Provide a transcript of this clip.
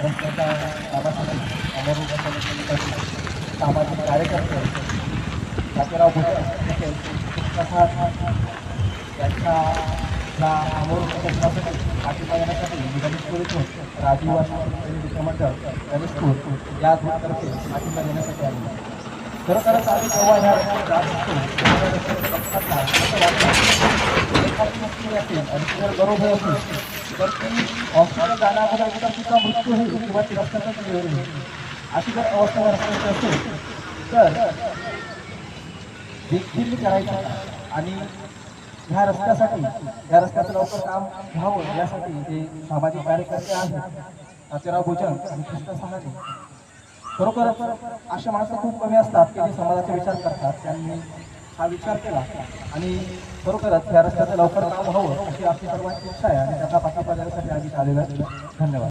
रस्त्याच्या कामासाठी सामाजिक कार्यकर्ते तात्याराव भोसले यांच्या अमोल पाठिंबा देण्यासाठी गणेशपूर इथून राजीव मित्रमंडळ गणेशपूर यातर्फे पाठिंबा देण्यासाठी आले. खरोखरच आम्ही जेव्हा ह्या असेल आणि जर बरोबर असेल तर ती हॉस्पिटल जाण्याअगोदर तिचा मृत्यू होईल किंवा ती रस्त्यातच निवडून होईल. अशी जर अवस्था रस्त्याची असेल तर देखील करायचं आणि ह्या रस्त्यासाठी या रस्त्याचं लवकर काम व्हावं यासाठी जे सामाजिक कार्यकर्ते आहेत तात्याराव भोजन आणि कृष्ण समाजे खरोखर अशा माणसं खूप कमी असतात की जे समाजाचा विचार करतात. त्यांनी हा विचार केला आणि खरोखरच या रस्त्याचं लवकर काम व्हावं अशी आपली सर्वांची इच्छा आहे आणि त्याचा पाठिंबा देण्यासाठी आम्ही आलेलो आहे. धन्यवाद.